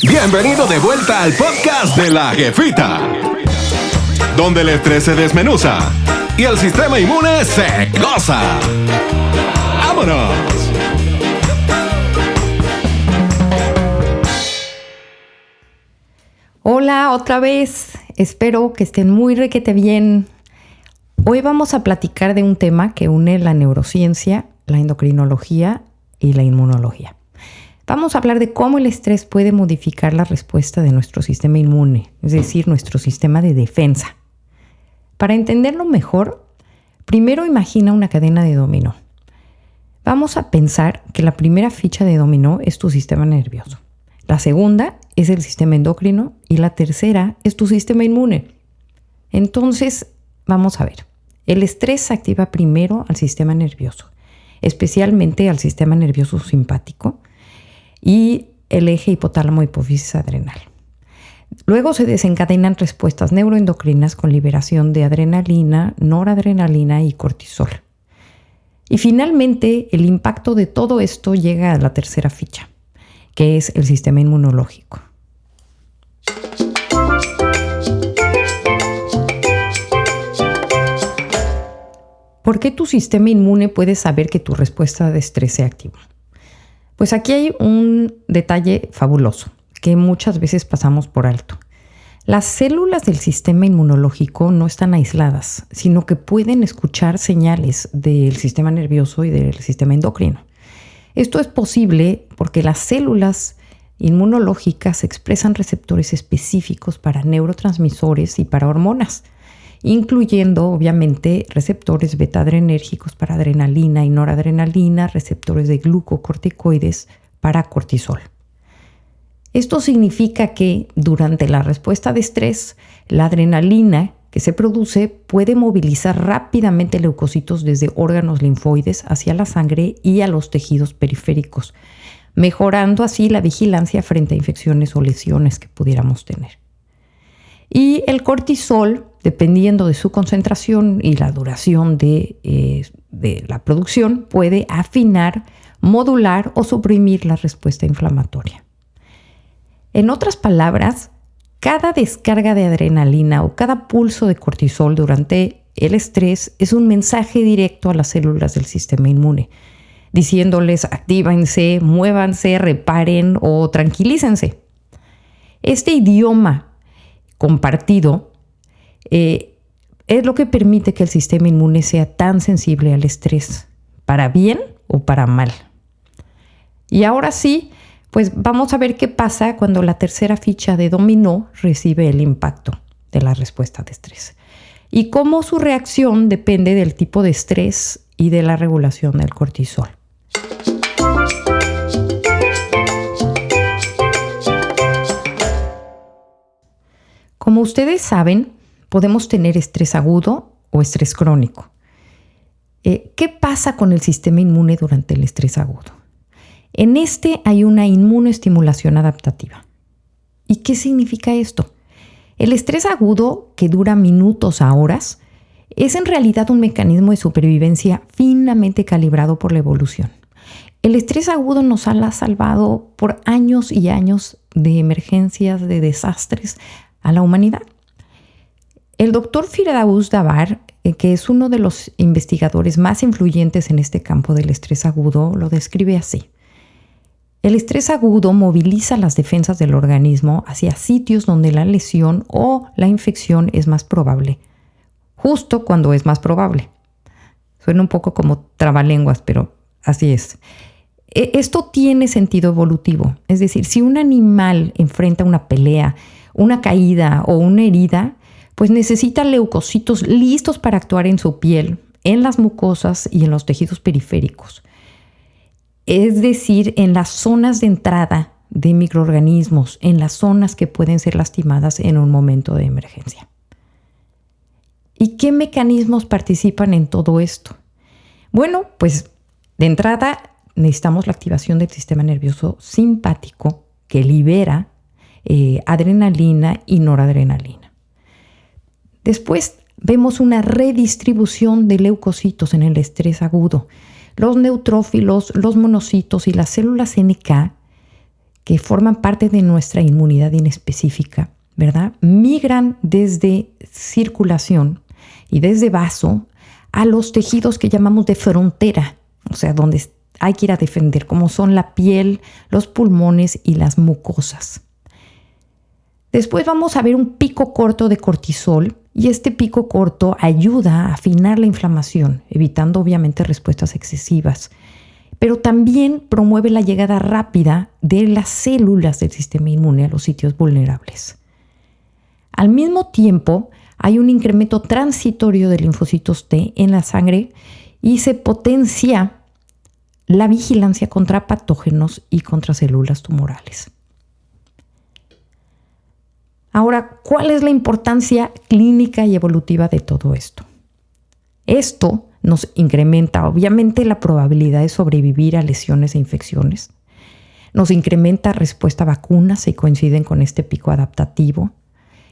Bienvenido de vuelta al podcast de La Jefita, donde el estrés se desmenuza y el sistema inmune se goza. ¡Vámonos! Hola, otra vez. Espero que estén muy requete bien. Hoy vamos a platicar de un tema que une la neurociencia, la endocrinología y la inmunología. Vamos a hablar de cómo el estrés puede modificar la respuesta de nuestro sistema inmune, es decir, nuestro sistema de defensa. Para entenderlo mejor, primero imagina una cadena de dominó. Vamos a pensar que la primera ficha de dominó es tu sistema nervioso. La segunda es el sistema endocrino y la tercera es tu sistema inmune. Entonces, vamos a ver. El estrés activa primero al sistema nervioso, especialmente al sistema nervioso simpático y el eje hipotálamo-hipófisis adrenal. Luego se desencadenan respuestas neuroendocrinas con liberación de adrenalina, noradrenalina y cortisol. Y finalmente, el impacto de todo esto llega a la tercera ficha, que es el sistema inmunológico. ¿Por qué tu sistema inmune puede saber que tu respuesta de estrés se activa? Pues aquí hay un detalle fabuloso que muchas veces pasamos por alto. Las células del sistema inmunológico no están aisladas, sino que pueden escuchar señales del sistema nervioso y del sistema endocrino. Esto es posible porque las células inmunológicas expresan receptores específicos para neurotransmisores y para hormonas, incluyendo obviamente receptores beta-adrenérgicos para adrenalina y noradrenalina, receptores de glucocorticoides para cortisol. Esto significa que durante la respuesta de estrés, la adrenalina que se produce puede movilizar rápidamente leucocitos desde órganos linfoides hacia la sangre y a los tejidos periféricos, mejorando así la vigilancia frente a infecciones o lesiones que pudiéramos tener. Y el cortisol, dependiendo de su concentración y la duración de la producción, puede afinar, modular o suprimir la respuesta inflamatoria. En otras palabras, cada descarga de adrenalina o cada pulso de cortisol durante el estrés es un mensaje directo a las células del sistema inmune, diciéndoles actívense, muévanse, reparen o tranquilícense. Este idioma compartido es lo que permite que el sistema inmune sea tan sensible al estrés, para bien o para mal. Y ahora sí, pues vamos a ver qué pasa cuando la tercera ficha de dominó recibe el impacto de la respuesta de estrés y cómo su reacción depende del tipo de estrés y de la regulación del cortisol. Como ustedes saben, podemos tener estrés agudo o estrés crónico. ¿Qué pasa con el sistema inmune durante el estrés agudo? En este hay una inmunoestimulación adaptativa. ¿Y qué significa esto? El estrés agudo, que dura minutos a horas, es en realidad un mecanismo de supervivencia finamente calibrado por la evolución. El estrés agudo nos ha salvado por años y años de emergencias, de desastres a la humanidad. El doctor Firdaus Davar, que es uno de los investigadores más influyentes en este campo del estrés agudo, lo describe así. El estrés agudo moviliza las defensas del organismo hacia sitios donde la lesión o la infección es más probable, justo cuando es más probable. Suena un poco como trabalenguas, pero así es. Esto tiene sentido evolutivo, es decir, si un animal enfrenta una pelea, una caída o una herida, pues necesita leucocitos listos para actuar en su piel, en las mucosas y en los tejidos periféricos. Es decir, en las zonas de entrada de microorganismos, en las zonas que pueden ser lastimadas en un momento de emergencia. ¿Y qué mecanismos participan en todo esto? Bueno, pues de entrada necesitamos la activación del sistema nervioso simpático que libera adrenalina y noradrenalina. Después vemos una redistribución de leucocitos en el estrés agudo. Los neutrófilos, los monocitos y las células NK que forman parte de nuestra inmunidad inespecífica, ¿verdad? Migran desde circulación y desde vaso a los tejidos que llamamos de frontera, o sea, donde hay que ir a defender, como son la piel, los pulmones y las mucosas. Después vamos a ver un pico corto de cortisol y este pico corto ayuda a afinar la inflamación, evitando obviamente respuestas excesivas, pero también promueve la llegada rápida de las células del sistema inmune a los sitios vulnerables. Al mismo tiempo, hay un incremento transitorio de linfocitos T en la sangre y se potencia la vigilancia contra patógenos y contra células tumorales. Ahora, ¿cuál es la importancia clínica y evolutiva de todo esto? Esto nos incrementa, obviamente, la probabilidad de sobrevivir a lesiones e infecciones. Nos incrementa respuesta a vacunas si coinciden con este pico adaptativo.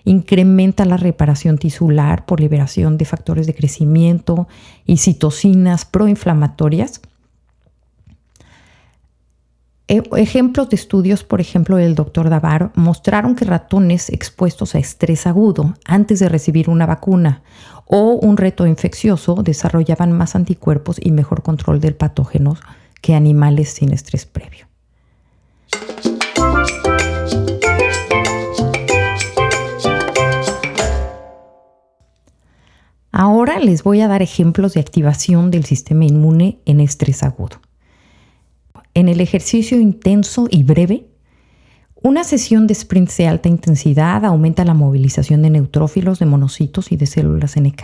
Incrementa la reparación tisular por liberación de factores de crecimiento y citocinas proinflamatorias. Ejemplos de estudios, por ejemplo, del Dr. Davar, mostraron que ratones expuestos a estrés agudo antes de recibir una vacuna o un reto infeccioso desarrollaban más anticuerpos y mejor control del patógeno que animales sin estrés previo. Ahora les voy a dar ejemplos de activación del sistema inmune en estrés agudo. En el ejercicio intenso y breve, una sesión de sprints de alta intensidad aumenta la movilización de neutrófilos, de monocitos y de células NK.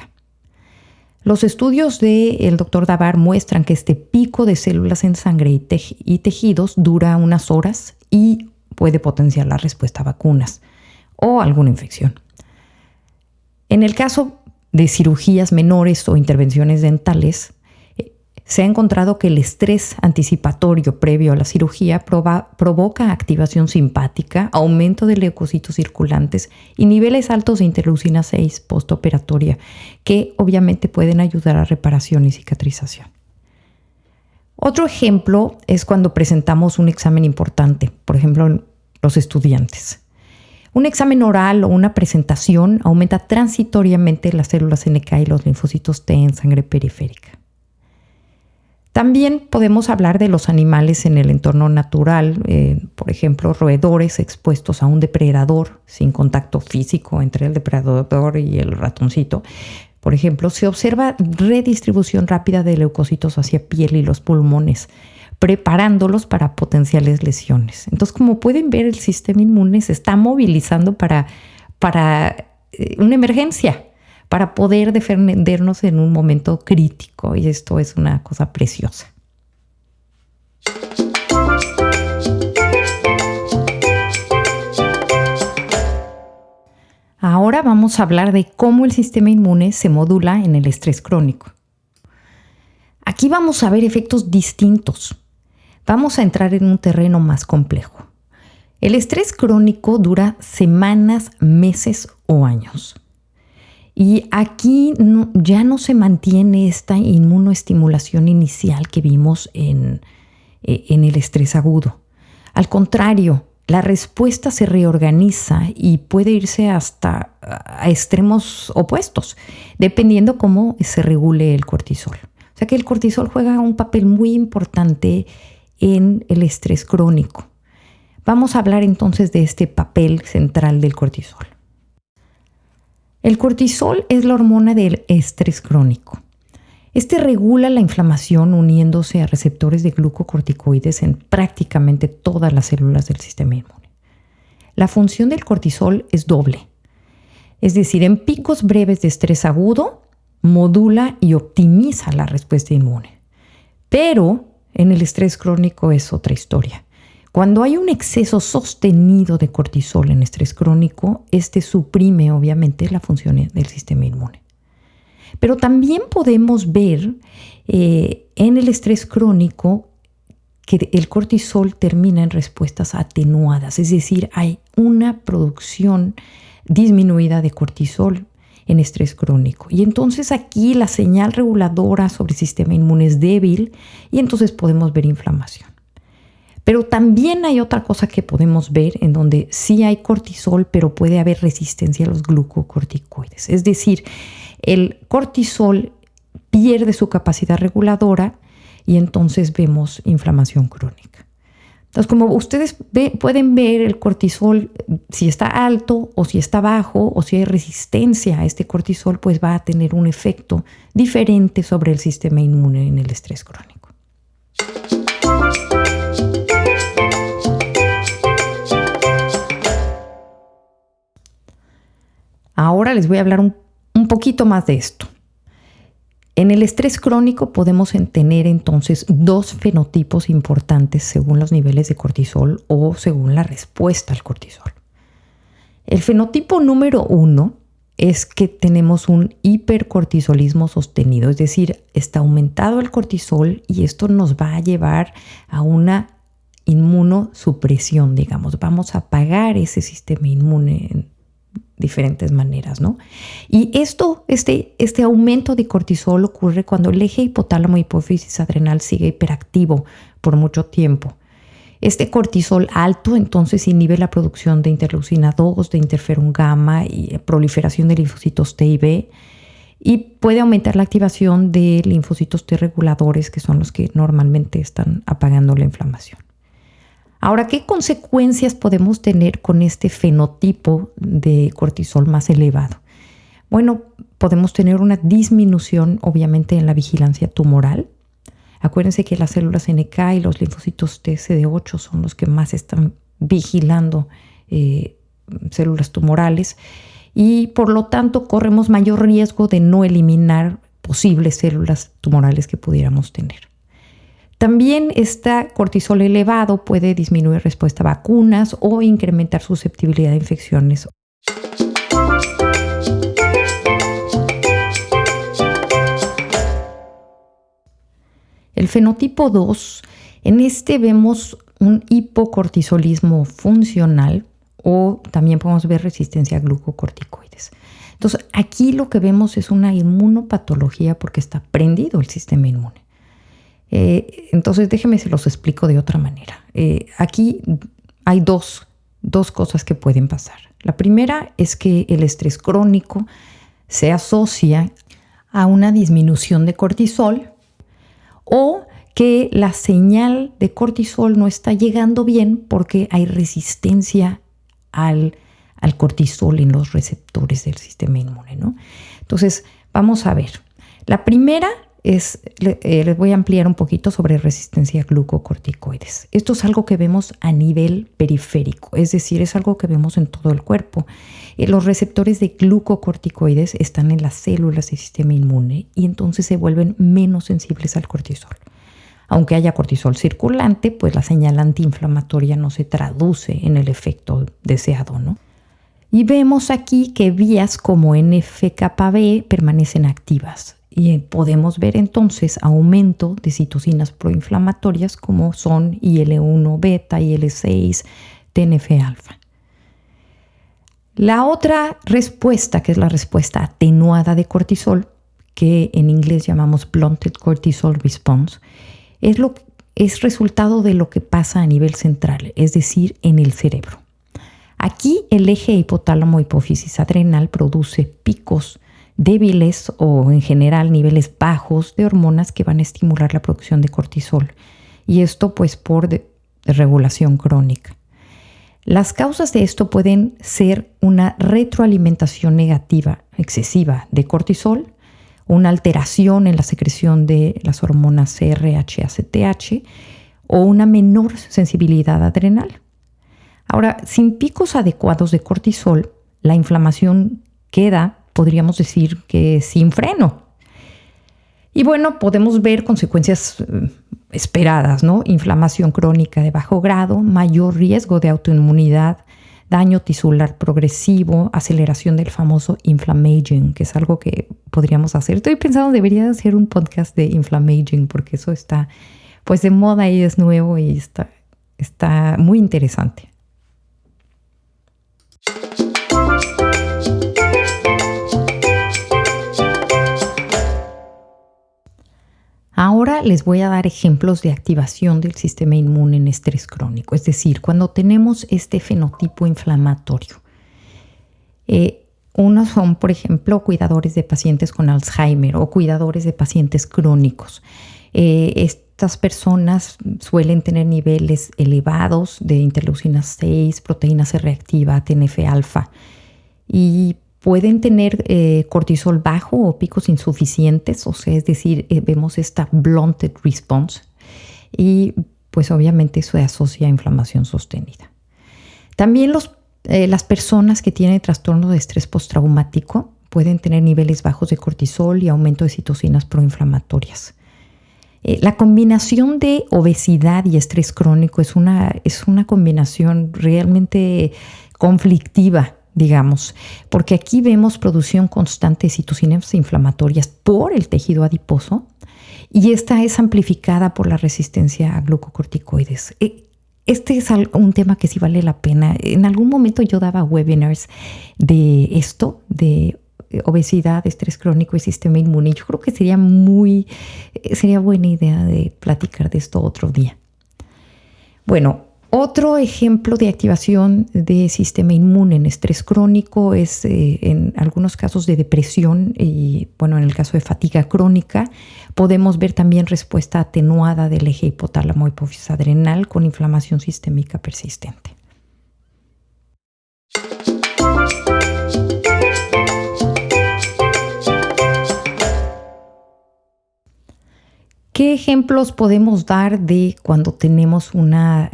Los estudios del Dr. Davar muestran que este pico de células en sangre y tejidos dura unas horas y puede potenciar la respuesta a vacunas o alguna infección. En el caso de cirugías menores o intervenciones dentales, se ha encontrado que el estrés anticipatorio previo a la cirugía provoca activación simpática, aumento de leucocitos circulantes y niveles altos de interleucina 6 postoperatoria, que obviamente pueden ayudar a reparación y cicatrización. Otro ejemplo es cuando presentamos un examen importante, por ejemplo, los estudiantes. Un examen oral o una presentación aumenta transitoriamente las células NK y los linfocitos T en sangre periférica. También podemos hablar de los animales en el entorno natural, por ejemplo, roedores expuestos a un depredador sin contacto físico entre el depredador y el ratoncito. Por ejemplo, se observa redistribución rápida de leucocitos hacia piel y los pulmones, preparándolos para potenciales lesiones. Entonces, como pueden ver, el sistema inmune se está movilizando para una emergencia, para poder defendernos en un momento crítico, y esto es una cosa preciosa. Ahora vamos a hablar de cómo el sistema inmune se modula en el estrés crónico. Aquí vamos a ver efectos distintos. Vamos a entrar en un terreno más complejo. El estrés crónico dura semanas, meses o años. Y aquí ya no se mantiene esta inmunoestimulación inicial que vimos en el estrés agudo. Al contrario, la respuesta se reorganiza y puede irse hasta a extremos opuestos, dependiendo cómo se regule el cortisol. O sea que el cortisol juega un papel muy importante en el estrés crónico. Vamos a hablar entonces de este papel central del cortisol. El cortisol es la hormona del estrés crónico. Este regula la inflamación uniéndose a receptores de glucocorticoides en prácticamente todas las células del sistema inmune. La función del cortisol es doble. Es decir, en picos breves de estrés agudo, modula y optimiza la respuesta inmune. Pero en el estrés crónico es otra historia. Cuando hay un exceso sostenido de cortisol en estrés crónico, este suprime obviamente la función del sistema inmune. Pero también podemos ver en el estrés crónico que el cortisol termina en respuestas atenuadas, es decir, hay una producción disminuida de cortisol en estrés crónico. Y entonces aquí la señal reguladora sobre el sistema inmune es débil y entonces podemos ver inflamación. Pero también hay otra cosa que podemos ver en donde sí hay cortisol, pero puede haber resistencia a los glucocorticoides. Es decir, el cortisol pierde su capacidad reguladora y entonces vemos inflamación crónica. Entonces, como ustedes pueden ver, el cortisol, si está alto o si está bajo o si hay resistencia a este cortisol, pues va a tener un efecto diferente sobre el sistema inmune en el estrés crónico. Ahora les voy a hablar un poquito más de esto. En el estrés crónico podemos tener entonces dos fenotipos importantes según los niveles de cortisol o según la respuesta al cortisol. El fenotipo número 1 es que tenemos un hipercortisolismo sostenido, es decir, está aumentado el cortisol y esto nos va a llevar a una inmunosupresión, digamos. Vamos a apagar ese sistema inmune en diferentes maneras, ¿no? Y este aumento de cortisol ocurre cuando el eje hipotálamo hipófisis adrenal sigue hiperactivo por mucho tiempo. Este cortisol alto entonces inhibe la producción de interleucina 2, de interferón gamma y proliferación de linfocitos T y B, y puede aumentar la activación de linfocitos T reguladores, que son los que normalmente están apagando la inflamación. Ahora, ¿qué consecuencias podemos tener con este fenotipo de cortisol más elevado? Bueno, podemos tener una disminución, obviamente, en la vigilancia tumoral. Acuérdense que las células NK y los linfocitos TCD8 son los que más están vigilando células tumorales y, por lo tanto, corremos mayor riesgo de no eliminar posibles células tumorales que pudiéramos tener. También este cortisol elevado puede disminuir respuesta a vacunas o incrementar susceptibilidad a infecciones. El fenotipo 2, en este vemos un hipocortisolismo funcional o también podemos ver resistencia a glucocorticoides. Entonces, aquí lo que vemos es una inmunopatología porque está prendido el sistema inmune. Entonces, déjenme se los explico de otra manera. Aquí hay dos cosas que pueden pasar. La primera es que el estrés crónico se asocia a una disminución de cortisol o que la señal de cortisol no está llegando bien porque hay resistencia al cortisol en los receptores del sistema inmune, ¿no? Entonces, vamos a ver. La primera les voy a ampliar un poquito sobre resistencia a glucocorticoides. Esto es algo que vemos a nivel periférico, es decir, es algo que vemos en todo el cuerpo. Los receptores de glucocorticoides están en las células del sistema inmune y entonces se vuelven menos sensibles al cortisol. Aunque haya cortisol circulante, pues la señal antiinflamatoria no se traduce en el efecto deseado, ¿no? Y vemos aquí que vías como NF-κB permanecen activas. Y podemos ver entonces aumento de citocinas proinflamatorias como son IL-1 beta, IL-6, TNF-alfa. La otra respuesta, que es la respuesta atenuada de cortisol, que en inglés llamamos blunted cortisol response, es resultado de lo que pasa a nivel central, es decir, en el cerebro. Aquí el eje hipotálamo hipófisis adrenal produce picos débiles o en general niveles bajos de hormonas que van a estimular la producción de cortisol, y esto pues por regulación crónica. Las causas de esto pueden ser una retroalimentación negativa excesiva de cortisol, una alteración en la secreción de las hormonas CRH, ACTH o una menor sensibilidad adrenal. Ahora, sin picos adecuados de cortisol, la inflamación queda, podríamos decir, que sin freno. Y bueno, podemos ver consecuencias esperadas, ¿no? Inflamación crónica de bajo grado, mayor riesgo de autoinmunidad, daño tisular progresivo, aceleración del famoso inflammaging, que es algo que podríamos hacer. Estoy pensando, debería hacer un podcast de inflammaging porque eso está pues de moda y es nuevo y está muy interesante. Ahora les voy a dar ejemplos de activación del sistema inmune en estrés crónico, es decir, cuando tenemos este fenotipo inflamatorio. Unos son, por ejemplo, cuidadores de pacientes con Alzheimer o cuidadores de pacientes crónicos. Estas personas suelen tener niveles elevados de interleucina 6, proteína C reactiva, TNF-alfa, y pueden tener cortisol bajo o picos insuficientes, o sea, es decir, vemos esta blunted response y pues obviamente eso se asocia a inflamación sostenida. También las personas que tienen trastorno de estrés postraumático pueden tener niveles bajos de cortisol y aumento de citocinas proinflamatorias. La combinación de obesidad y estrés crónico es una combinación realmente conflictiva, digamos, porque aquí vemos producción constante de citocinas inflamatorias por el tejido adiposo y esta es amplificada por la resistencia a glucocorticoides. Este es un tema que sí vale la pena. En algún momento yo daba webinars de esto, de obesidad, estrés crónico y sistema inmune. Yo creo que sería buena idea de platicar de esto otro día. Bueno, otro ejemplo de activación de sistema inmune en estrés crónico es en algunos casos de depresión y, bueno, en el caso de fatiga crónica, podemos ver también respuesta atenuada del eje hipotálamo hipófisis adrenal con inflamación sistémica persistente. ¿Qué ejemplos podemos dar de cuando tenemos una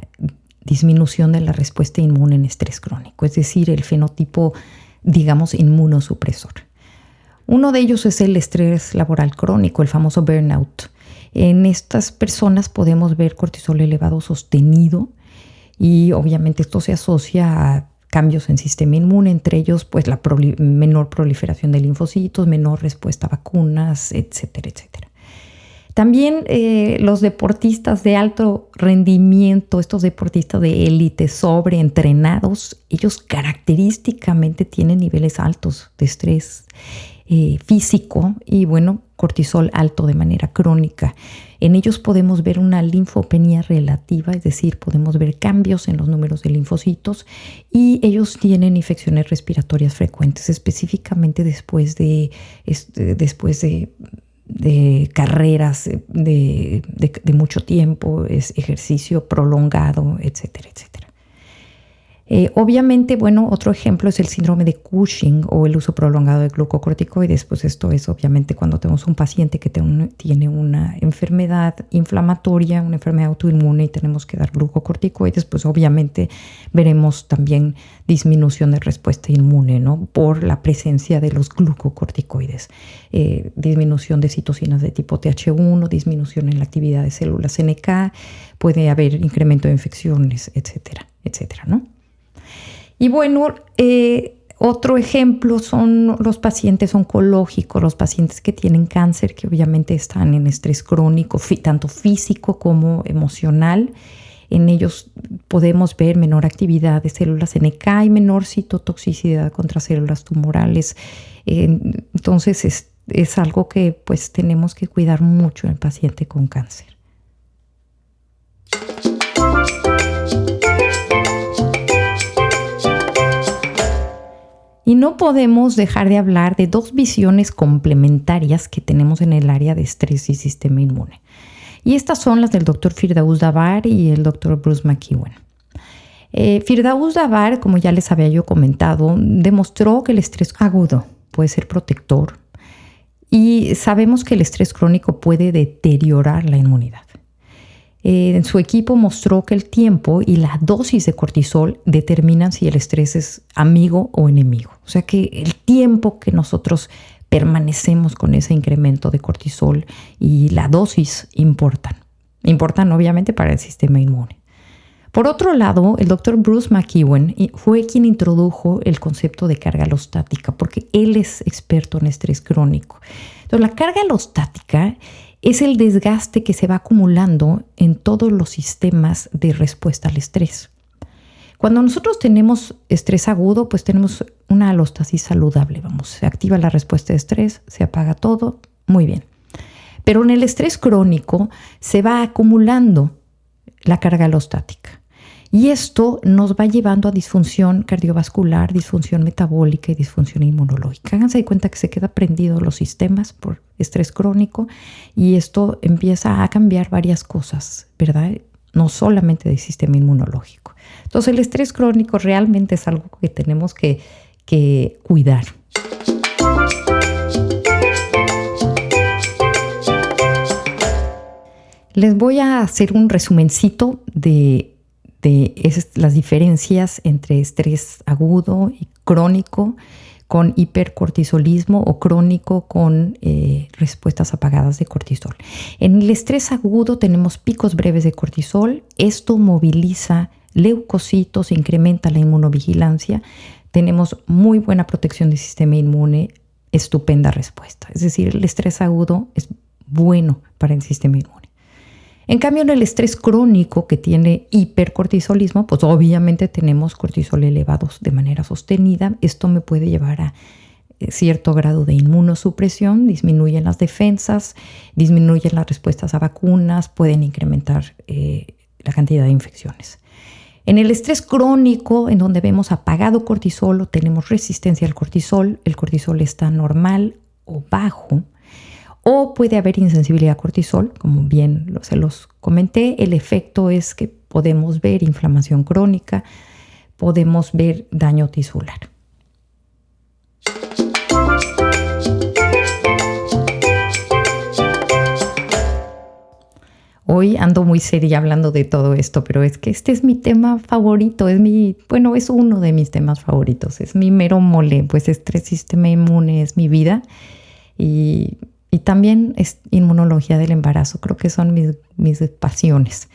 disminución de la respuesta inmune en estrés crónico? Es decir, el fenotipo, digamos, inmunosupresor. Uno de ellos es el estrés laboral crónico, el famoso burnout. En estas personas podemos ver cortisol elevado sostenido y obviamente esto se asocia a cambios en sistema inmune, entre ellos pues la menor proliferación de linfocitos, menor respuesta a vacunas, etcétera, etcétera. También los deportistas de alto rendimiento, estos deportistas de élite sobreentrenados, ellos característicamente tienen niveles altos de estrés físico y, bueno, cortisol alto de manera crónica. En ellos podemos ver una linfopenia relativa, es decir, podemos ver cambios en los números de linfocitos y ellos tienen infecciones respiratorias frecuentes, específicamente después de carreras de mucho tiempo, es ejercicio prolongado, etcétera, etcétera. Obviamente, bueno, otro ejemplo es el síndrome de Cushing o el uso prolongado de glucocorticoides. Pues esto es obviamente cuando tenemos un paciente que tiene una enfermedad inflamatoria, una enfermedad autoinmune y tenemos que dar glucocorticoides, pues obviamente veremos también disminución de respuesta inmune, ¿no? Por la presencia de los glucocorticoides. Disminución de citocinas de tipo Th1, disminución en la actividad de células NK, puede haber incremento de infecciones, etcétera, etcétera, ¿no? Y bueno, otro ejemplo son los pacientes oncológicos, los pacientes que tienen cáncer, que obviamente están en estrés crónico, tanto físico como emocional. En ellos podemos ver menor actividad de células NK y menor citotoxicidad contra células tumorales. Entonces es algo que pues tenemos que cuidar mucho en el paciente con cáncer. Y no podemos dejar de hablar de dos visiones complementarias que tenemos en el área de estrés y sistema inmune. Y estas son las del Dr. Firdaus Davar y el Dr. Bruce McEwen. Firdaus Davar, como ya les había yo comentado, demostró que el estrés agudo puede ser protector y sabemos que el estrés crónico puede deteriorar la inmunidad. En su equipo mostró que el tiempo y la dosis de cortisol determinan si el estrés es amigo o enemigo. O sea que el tiempo que nosotros permanecemos con ese incremento de cortisol y la dosis importan obviamente para el sistema inmune. Por otro lado, el Dr. Bruce McEwen fue quien introdujo el concepto de carga alostática, porque él es experto en estrés crónico. Entonces, la carga alostática es el desgaste que se va acumulando en todos los sistemas de respuesta al estrés. Cuando nosotros tenemos estrés agudo, pues tenemos una alostasis saludable. Se activa la respuesta de estrés, se apaga todo, muy bien. Pero en el estrés crónico se va acumulando la carga alostática. Y esto nos va llevando a disfunción cardiovascular, disfunción metabólica y disfunción inmunológica. Háganse de cuenta que se queda prendido los sistemas por estrés crónico y esto empieza a cambiar varias cosas, ¿verdad? No solamente del sistema inmunológico. Entonces el estrés crónico realmente es algo que tenemos que cuidar. Les voy a hacer un resumencito de las diferencias entre estrés agudo y crónico con hipercortisolismo o crónico con respuestas apagadas de cortisol. En el estrés agudo tenemos picos breves de cortisol. Esto moviliza leucocitos, incrementa la inmunovigilancia. Tenemos muy buena protección del sistema inmune, estupenda respuesta. Es decir, el estrés agudo es bueno para el sistema inmune. En cambio, en el estrés crónico que tiene hipercortisolismo, pues obviamente tenemos cortisol elevados de manera sostenida. Esto me puede llevar a cierto grado de inmunosupresión, disminuyen las defensas, disminuyen las respuestas a vacunas, pueden incrementar la cantidad de infecciones. En el estrés crónico, en donde vemos apagado cortisol o tenemos resistencia al cortisol, el cortisol está normal o bajo, o puede haber insensibilidad a cortisol, como bien se los comenté. El efecto es que podemos ver inflamación crónica, podemos ver daño tisular. Hoy ando muy seria hablando de todo esto, pero es que este es mi tema favorito, es uno de mis temas favoritos, es mi mero mole, pues estrés, sistema inmune es mi vida y también es inmunología del embarazo, creo que son mis pasiones.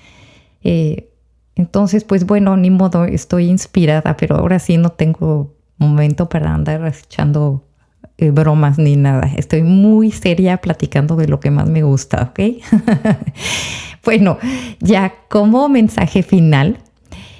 Entonces, pues bueno, ni modo, estoy inspirada, pero ahora sí no tengo momento para andar echando bromas ni nada. Estoy muy seria platicando de lo que más me gusta, ¿ok? Bueno, ya como mensaje final,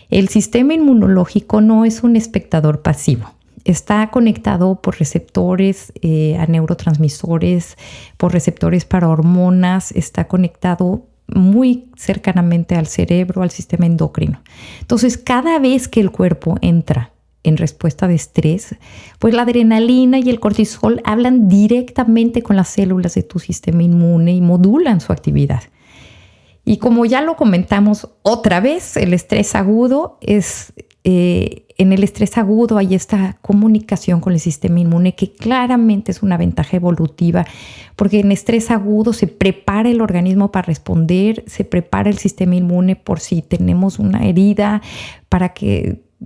el sistema inmunológico no es un espectador pasivo. Está conectado por receptores a neurotransmisores, por receptores para hormonas, está conectado muy cercanamente al cerebro, al sistema endocrino. Entonces, cada vez que el cuerpo entra en respuesta de estrés, pues la adrenalina y el cortisol hablan directamente con las células de tu sistema inmune y modulan su actividad. Y como ya lo comentamos otra vez, el estrés agudo es... en el estrés agudo hay esta comunicación con el sistema inmune que claramente es una ventaja evolutiva, porque en estrés agudo se prepara el organismo para responder, se prepara el sistema inmune por si tenemos una herida,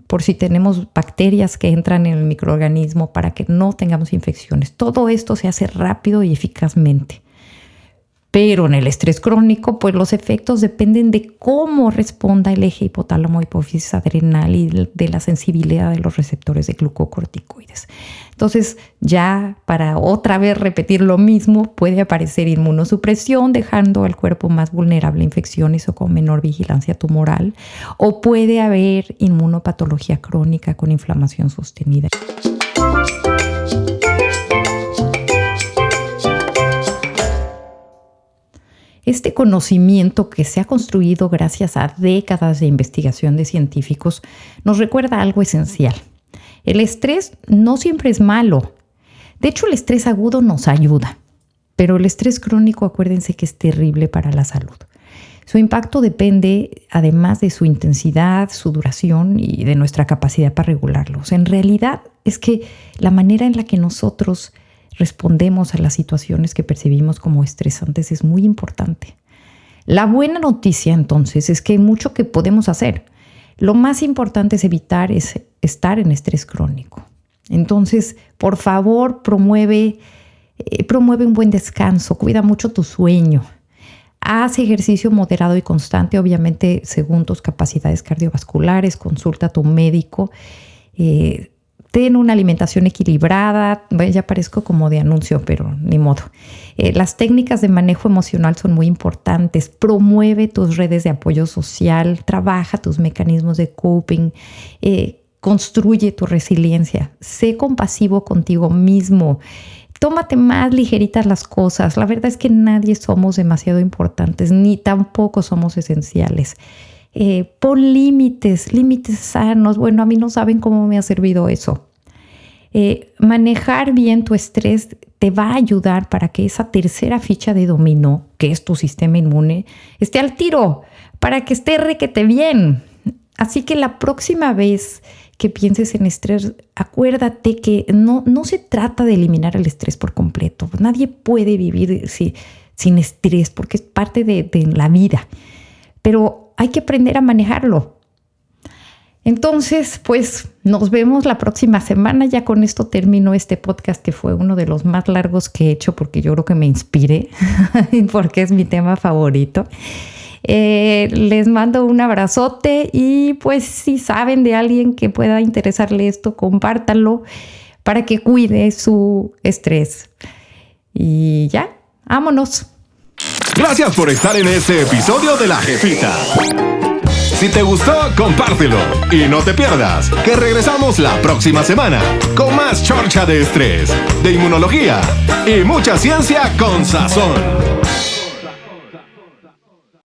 por si tenemos bacterias que entran en el microorganismo, para que no tengamos infecciones. Todo esto se hace rápido y eficazmente. Pero en el estrés crónico, pues los efectos dependen de cómo responda el eje hipotálamo, hipófisis adrenal y de la sensibilidad de los receptores de glucocorticoides. Entonces, ya para otra vez repetir lo mismo, puede aparecer inmunosupresión, dejando al cuerpo más vulnerable a infecciones o con menor vigilancia tumoral, o puede haber inmunopatología crónica con inflamación sostenida. Este conocimiento que se ha construido gracias a décadas de investigación de científicos nos recuerda algo esencial. El estrés no siempre es malo. De hecho, el estrés agudo nos ayuda, pero el estrés crónico, acuérdense que es terrible para la salud. Su impacto depende, además de su intensidad, su duración y de nuestra capacidad para regularlos. En realidad, es que la manera en la que nosotros respondemos a las situaciones que percibimos como estresantes es muy importante. La buena noticia, entonces, es que hay mucho que podemos hacer. Lo más importante es evitar estar en estrés crónico. Entonces, por favor, promueve un buen descanso, cuida mucho tu sueño. Haz ejercicio moderado y constante, obviamente según tus capacidades cardiovasculares, consulta a tu médico. Ten una alimentación equilibrada. Ya parezco como de anuncio, pero ni modo. Las técnicas de manejo emocional son muy importantes. Promueve tus redes de apoyo social, trabaja tus mecanismos de coping, construye tu resiliencia. Sé compasivo contigo mismo. tómate más ligeritas las cosas. La verdad es que nadie somos demasiado importantes, ni tampoco somos esenciales. Pon límites sanos. Bueno, a mí no saben cómo me ha servido eso. Manejar bien tu estrés te va a ayudar para que esa tercera ficha de dominó, que es tu sistema inmune, esté al tiro, para que esté requete bien. Así que la próxima vez que pienses en estrés, acuérdate que no se trata de eliminar el estrés por completo. Nadie puede vivir sin estrés porque es parte de la vida. Pero hay que aprender a manejarlo. Entonces, pues nos vemos la próxima semana. Ya con esto termino este podcast, que fue uno de los más largos que he hecho porque yo creo que me inspiré porque es mi tema favorito. Les mando un abrazote y pues si saben de alguien que pueda interesarle esto, compártanlo para que cuide su estrés. Y ya, vámonos. Gracias por estar en este episodio de La Jefita. Si te gustó, compártelo y no te pierdas que regresamos la próxima semana con más chorcha de estrés, de inmunología y mucha ciencia con sazón.